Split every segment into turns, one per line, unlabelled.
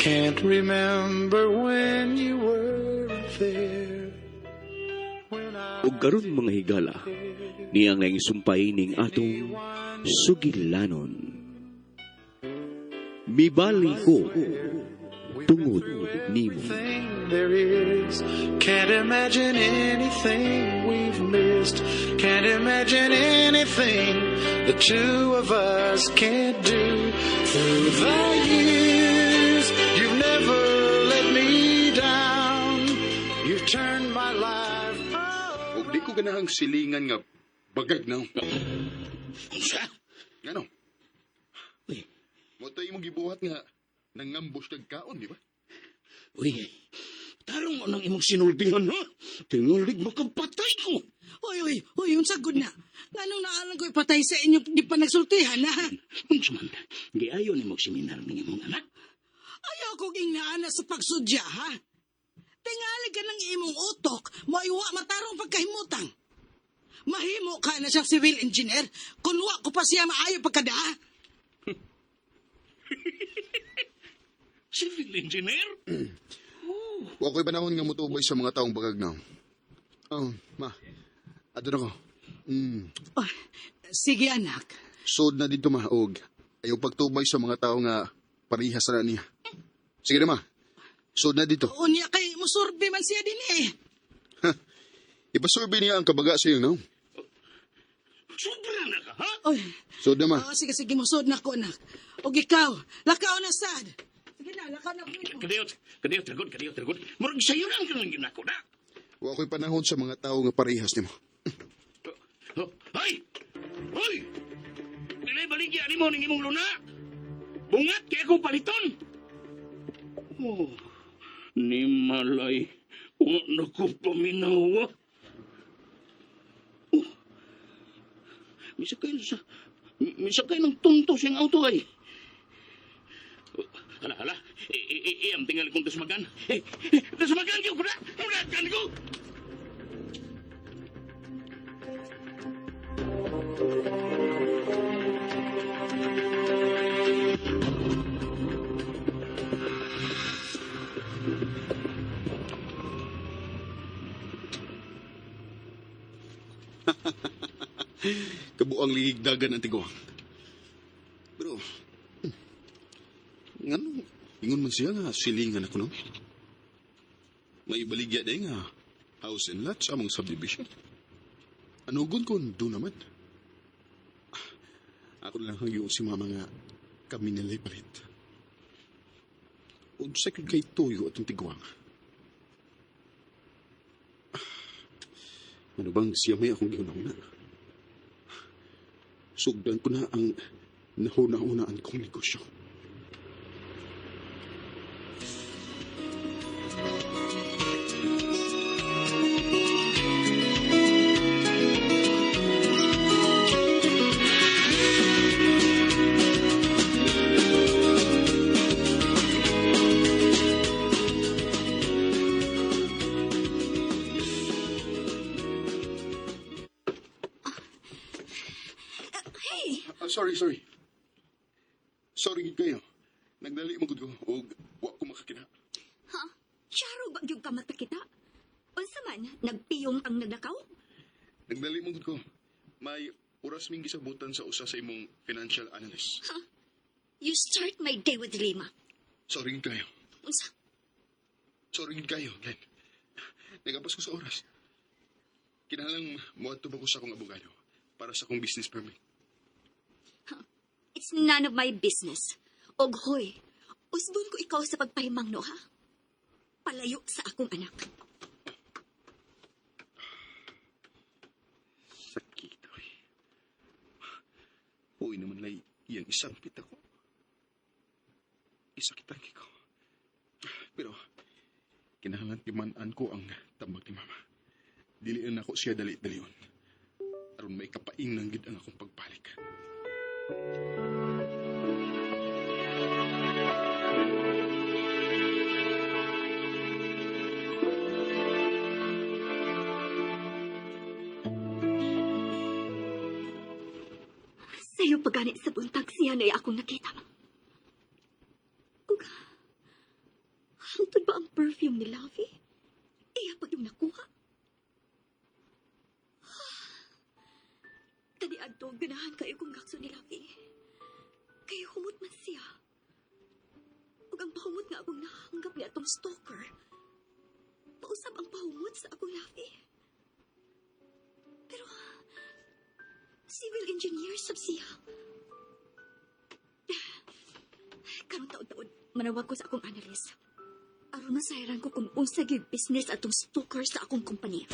can't remember when you were there.
Ug karon mga higala, niyang naisumpay ning atong sugilanon. Mibali ko tungod nimo.
There is, can't imagine anything we've missed. Can't imagine anything the two of us can't do. Through the years, you've never let me down. You've turned my life around.
Huwag di ko ganahang silingan nga bagag na.
Unsa?
Ano?
Uy,
Mo tayo mong gibuhat nga nangambos kag kaon, di ba?
uy, tarong mo nang imong sinultingan, ha? Tingulig makapatay ko.
Uy, unsa gud na? Nganong naalang ko ipatay sa inyo di pa nagsultihan, ha?
Unsa man, giayon imong seminar ng imong anak.
Ayaw ko gingnaana sa pagsudya, ha? Tingali ka ng imong utok, maiwa matarong pagkahimutang. Mahimo ka na siyang civil engineer, kung wa ko pa siya maayo pagkada.
Civil engineer?
Wa ko'y panahon nga mutubay sa mga taong bagag na. Oh, ma. Adto na ko.
Oh, sige anak.
Sod na dito, ma. Og ayaw pagtubay sa mga tao nga parihas na niya. Sige na, ma. Sod na dito.
Unya kay musurbi man siya din eh.
Ipasurvey niya ang kabaga sa iyo, no?
Sobra na ka, ha?
Oy.
Sod na, ma.
Oh, sige, musod na ko, anak. Og ikaw, lakaw na sad. Sige na, lakaw na ko.
Kadiyot, tragod. Murag sayo lang ka ng ginako na.
Wa ko'y panahon sa mga tao nga parihas nimo.
Hoy! Pilay baligya ni mo ng imong luna. Bungat kaya ko paliton. Oh, ni malay. Kung ano ko paminawa. Oh, misakay ng tunto siyang auto ay. Hala. Iyam tinggal kong tasmagan. Tasmagan ko na. Mulakan ko.
Kabuang ligdagan ang tiguang. Pero, ngano, ingon man siya nga silingan ako, no? May baligya day nga house and lot sa among subdivision. Anugon ko doon naman. Ako na lang hangyo si mama nga kami nilay palit. O sa kay tuyo at ang tiguang. Ano bang siya may akong giunang-una? Sugdan ko na ang nahuna-unaan kong negosyo. Sorry. Sorry kayo. Nagdali mo ko o wa ko makakita.
Ha? Charo ba yung kamata kita? Unsa man, nagpiyong kang nagnakaw?
Nagdali mo ko. May oras ming gisabutan sa usa sa imong financial analyst.
Ha? You start my day with Lima.
Sorry kayo.
Unsa?
Sorry kayo, Glenn. Nagapas ko sa oras. Kinahalang muadto ba ko sa akong abogado para sa akong business permit.
It's none of my business. Og hoy, usbon ko ikaw sa pagpahimang no, ha? Palayo sa akong anak.
Sakit, oy. Uy naman lay, iyang isampit ako. Isakitan ko. Pero, kinahanglan timan-an ko ang tambag ni mama. Dilian ako siya dali-dalion. Aron may kapaing ng gid ang akong pagpalik.
Sa'yo pagani sa buntag siya na akong nakita. Hangtod ba ang perfume ni Lavi? Iya pa yung nakuha. Tadi adto ganahan kayo kung gakso ni Lavi. Kayo humot man siya. Ug ang pahumot nga akong nahanggap ni atong stalker. Pausab ang pahumot sa akong Lavi. Pero civil engineer sab siya. Karong taon-taon, manawag ko sa akong analyst. Aron masayran ko kung unsa gyud business atong stalker sa akong kumpanya.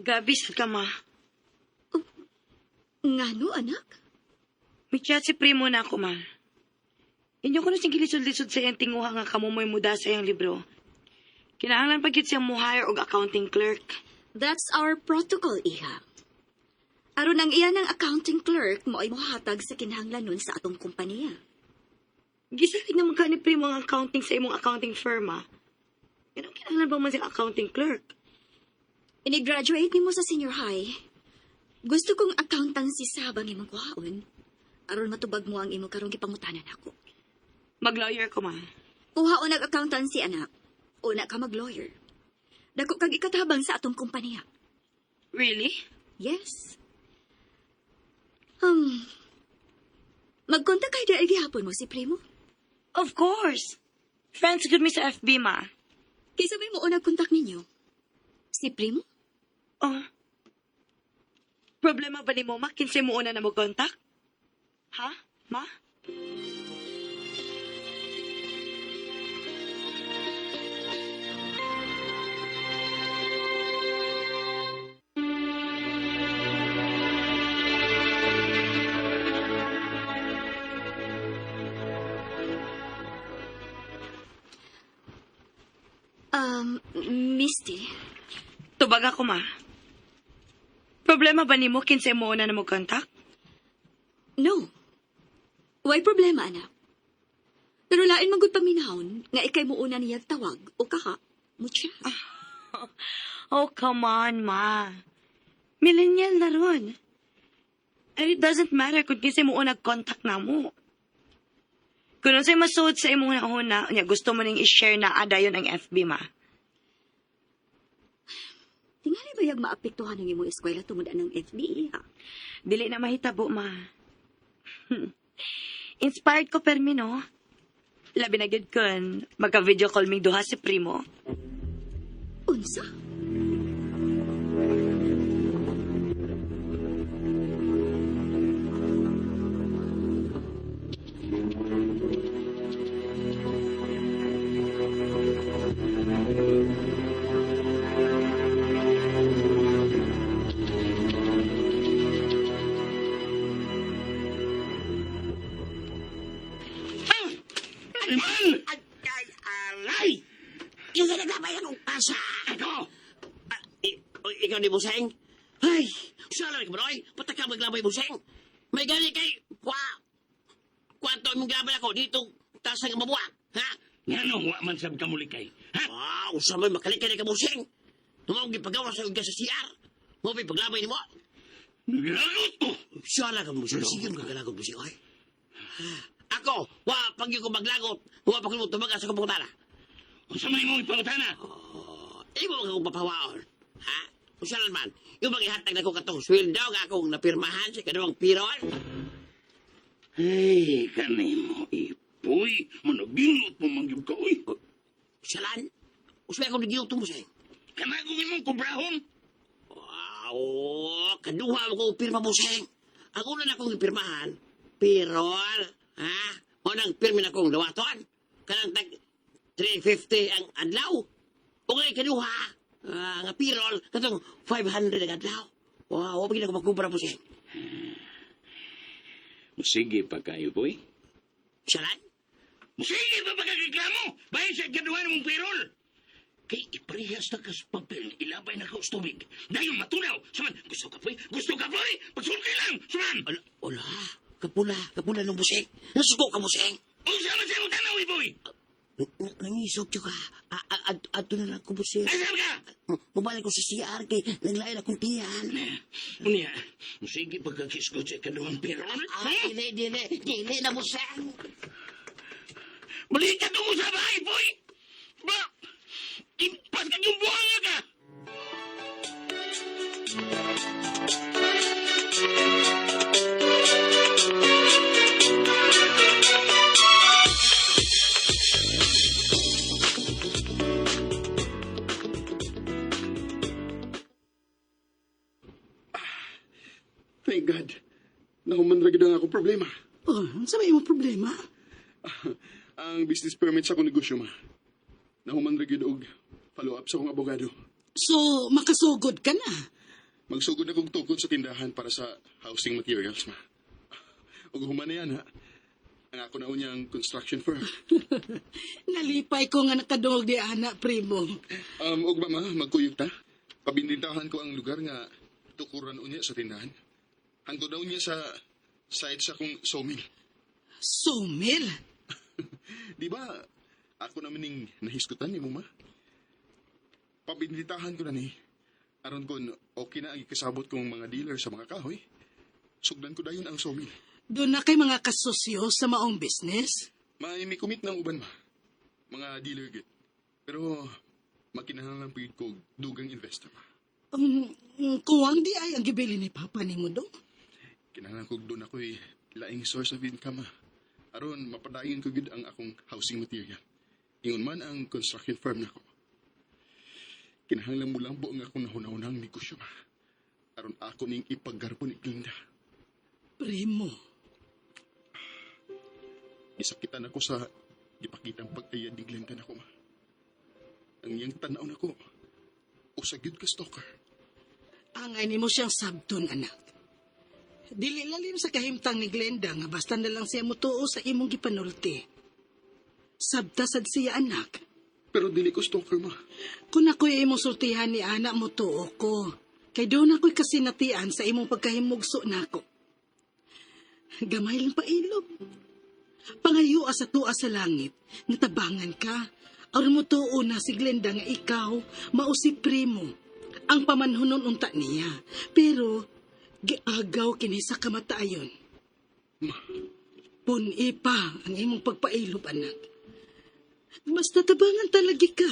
Gabis ka, ma.
Ngano, anak?
May chat si Primo na ako, ma. Inyo ko na siyang gilisod-lisod sa iyang tinguha nga kamumoy muda sa iyang libro. Kinahanglan pagkit siyang mo-hire og accounting clerk.
That's our protocol, iha. Aron ang iya ng accounting clerk mo ay mohatag sa kinahanglan nun sa atong kumpanya.
Gisalig naman ka ni Primo ang accounting sa imong accounting firm, ma. Yan ang kinahanglan ba man siyang accounting clerk?
Ini-graduate nimo sa senior high. Gusto kong accountancy sabang imong kuhaon. Aron matubag mo ang imong karong gipangutanan ako.
Mag-lawyer ko, ma.
Kuhaon ang accountancy, anak. Una ka mag-lawyer. Dako kag ikatabang sa atong kumpanya.
Really?
Yes. Magkontak kay di gihapon mo si Primo?
Of course. Friends good mi sa FB, ma.
Kaysa may mo unang kontak ninyo? Si Primo?
Oh. Problema ba ni mo, ma? Kinsay mo una na mag-contact? Ha? Ma?
Misty.
Tubag ako, ma. Problema ba ni mo kinsay mo una na mag-contact?
No. Why problema, anak? Pero lain magud paminahon nga ikay mo una niyag tawag o kaha mo siya.
Oh, come on, ma. Millennial na ron. And it doesn't matter kung kinsay mo una contact na mo. Kung unsay masuod sa imong una, gusto mo ning i-share na adayon ang FB, ma.
Tingali ba yung maapektuhan ng imong eskwela tungod ng FB, ha?
Dili na mahitabo, ma. Inspired ko permi, no? Labi na gid kun magka-video call ming duha si Primo.
Unsa?
Animal!
Alay! Yung nagagabay akong pasa.
Ako!
Ikaw ni Buseng? Ay, sala ka ba, Roy? Patak ka maglabay, Buseng? May gani kay... Kwanto mong gabay ako dito, taas ng mabuwa, ha?
Ngano, wa man sab ka mulikay. Ha?
Wow, samay makalikay ka, Buseng. Tumawag ipagawa sa ugas sa CR. Mo ba paglabay ni mo?
Naglagot ko!
Sala ka, Buseng. Sige mo kagalagot, Buseng, ay. Ako, pag ko maglagot, pag ko tumaga sa komputara.
Kung sa may mong ipangutana.
Imo ka kong papawaon. Ha? Kung saan man, yung mga ihatag na ko katong sweldo nga akong napirmahan sa kanawang pirol.
Ay, kanimo, ipoy. Manabinot mo mangyog ka, uy.
Salan? Usay akong nagiyot mo sa'yo.
Kanagong imong kubrahon.
Wow, kaduha mo ko pirma mo sa'yo. Ako na akong ipirmahan, pirol. Ha? O nang pirmin akong dawaton. Kanang tag 350 ang adlaw. O ngay kaduha, nga pirol, katong 500 ang adlaw. Wow, wapag na ko magkubra mo sa'yo.
Sige pa kayo, boy.
Salan?
Sige pa pagkakiklamo. Bayan sa gaduhan mong pirol. Kay iparehas na kas papel, ilabay na kaos tubig. Dahil matunaw. Saman, gusto ka, boy? Gusto ka, boy? Pagsulti lang, saman.
Wala. Kapula ng busing. Nasuko ka, busing.
Unsa man sa imong tanaw, Iboy?
Nangisog siya ka. Ato na lang ko, busing.
Nasaan ka?
Mabalik ko sa CR kay naglain akong tiyan.
Unya, sige pagkakis ko sa kaduhang pero.
Dili na, busing.
Balik ka mo sa bahay, boy! Ba? Impas ka yung buhanga ka!
Thank God. Nahuman ra gid ang akong problema.
Oh, sa may imong problema?
Ang business permit sa akong negosyo, ma. Nahuman ra gid og follow-up sa akong abogado.
So, makasugod ka na.
Magsugod na kong tukod sa tindahan para sa housing materials, ma. Og human na yan, ha? Ang ako na unyang construction firm.
Nalipay ko nga nakadungog di ana, primo.
Og ba, ma, magkuyog ta? Pabindintahan ko ang lugar nga tukuran unya sa tindahan. Hangtod daw niya sa site sa akong sawmill.
Sawmill?
Di ba, ako naman ning nahiskutan ni mo, ma? Pabinditahan ko na ni. Aron kon okay na ang ikasabot kong mga dealer sa mga kahoy. Sugdan ko dayon ang sawmill.
Doon na kay mga kasosyo sa maong business?
May commit ng uban, ma. Mga dealer git. Pero, makinahanglan pagid ko dugang investor, ma.
Kuwang di ay ang gibili ni Papa ni mo dong?
Kinahanglan ko doon ako'y laing source of income, ma. Aron, mapadayon ko gid ang akong housing material. Ingon man ang construction firm nako. Kinahanglan mo lang po ang akong nahunahunang negosyo, ma. Aron ako ning ipaggarpo ni Glinda.
Primo.
Isakitan ako sa ipakitang pag-ayad ni Glinda nako, ma. Ang iyang tanaw nako, usagyod ka stalker.
Angay ni mo siyang sabton, anak. Dili lalim sa kahimtang ni Glenda nga basta na lang siya mutuo sa imong gipanulti. Sabta sad siya, anak.
Pero dili ko stalker, ma.
Kung ako'y imong sultihan ni anak mo tuo ko, kay doon ako'y kasinatian sa imong pagkahimugso nako. Gamay lang pa ilog. Pangayo sa tuwa sa langit, natabangan ka, aron mo tuo na si Glenda nga ikaw, mausi primo, ang pamanhunon unta niya. Pero, giagaw kini sa kamatayon. Pun-i pa ang imong pagpailob, anak. Basta tabangan talagi ka.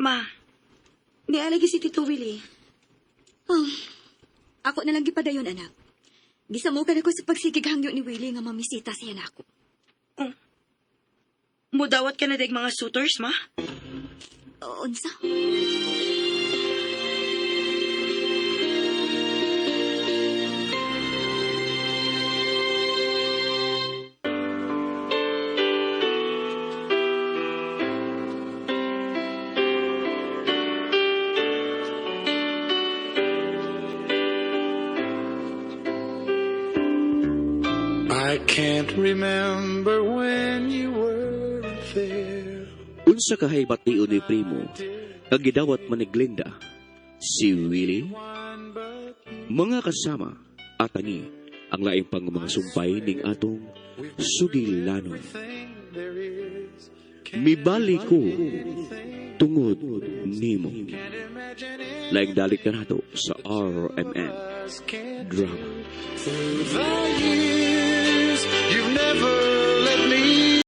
Ma, di alagi si Tito Willie.
Oh, ako na lang gipadayon, anak. Gisamukan ako sa pagsigig hangyo ni Willie nga mamisita siya na ako.
Mudawat ka na dag mga suitors, ma?
Unsa?
I can't remember when you were there.
Unsa kahay bation ni Primo, ang gidawat man ni Glenda, si Willie, mga kasama at ani ang laing pang mga sumpay ning atong sugilanon. Mibali ko tungod nimo. Laing dalik ka nato sa RMN Drama.
Through the years, you've never